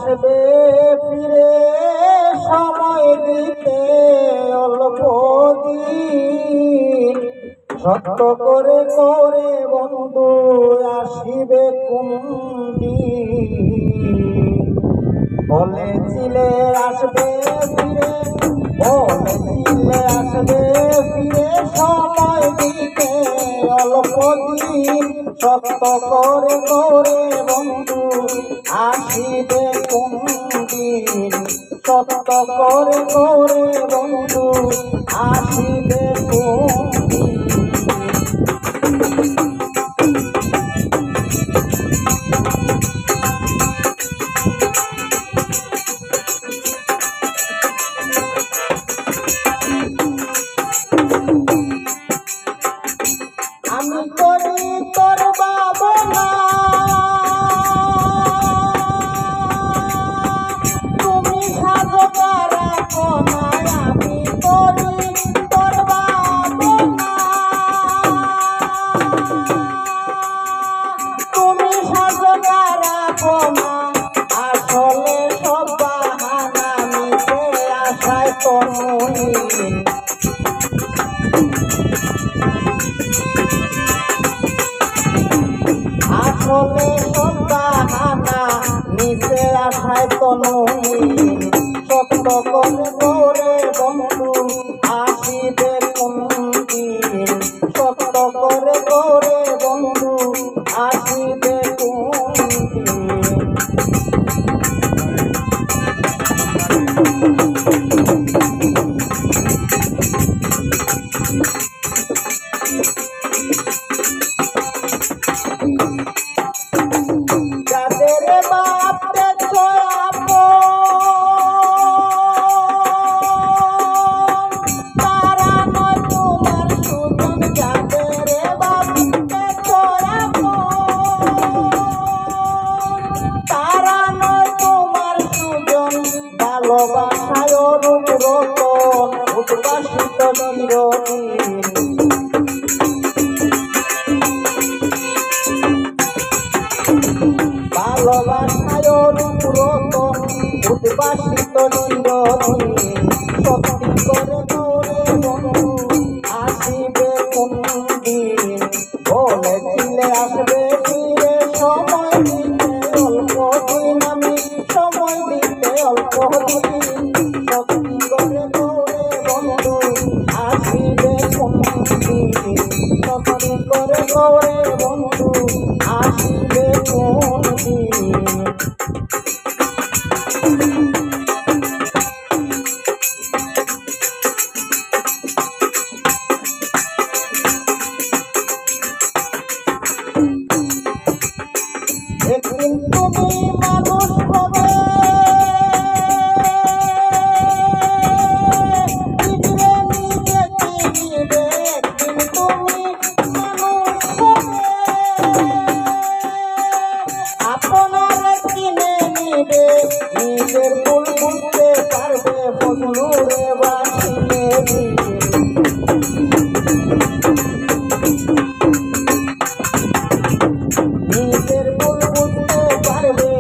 আসবে ফিরে সময় দিতে অল্প দিন সত্য করে করে বন্ধু আসিবে কোনদিন বলেছিলে আসবে ফিরে বলেছিলে আসবে ফিরে সময় দিতে অল্প দিন সত্য করে করে বন্ধু আসিবে কোনদিন সত্য করে করে বন্ধু আসিবে কোনদিন আমি করি তোর ভাবনা তুমি সাজো রাখো না আমি করি তোর ভাবনা তুমি সাজো রাখো না আসলে সব বাহানা মিশে আশায় তুমি আসলে সব বাহানা নিচে আসায় তনুহীন সত্য করে করে বন্ধু আসিবে কোনদিন সত্য করে করে বন্ধু আসিবে যাদের বাপ দেখো তারা নয় তোমার সুজন যাদের বাপ দেখো তারা নয় তোমার সুজন ভালোবাসায় রূপ রতন উদ্ভাসিত চিরদিন ভালোবাসায় রূপ রতন উদ্ভাসিত চিরদিন সত্যি করে করে বন্ধু আসিবে কোনদিন বলেছিলে আসবে ফিরে সময় দিতে অল্প দিন আমি সময় দিতে অল্প দিন সত্যি করে করে বন্ধু আসিবে কোনদিন সত্যি করে করে বন্ধু আসিবে কোনদিন একদিন তুমি মানুষ হবে নিজে নিজে চিনিবে একদিন তুমি মানুষ হবে আপনার কিনে নিবে নিজের ভুল বুঝতে পারবে বন্ধুরে বাসিয়ে দিবে নিজের ভুল বুঝতে পারবে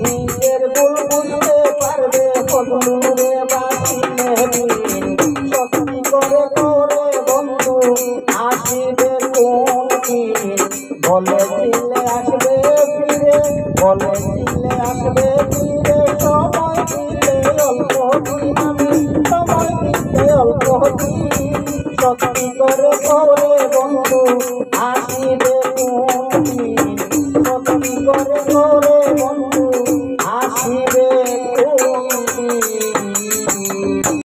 নিজের ভুল বুঝতে পারবে বন্ধুরে বাসিয়ে দিন সত্যি করে করে বন্ধু আসিবে কোনদিন বলেছিলে আসবে ফিরে বলেছিলে আসবে ফিরে সময় দিতে অল্প দিন আমি সময় দিতে অল্প দিন সত্যি করে করে বন্ধু আসিবে কোনদিন সত্যি করে করে বন্ধু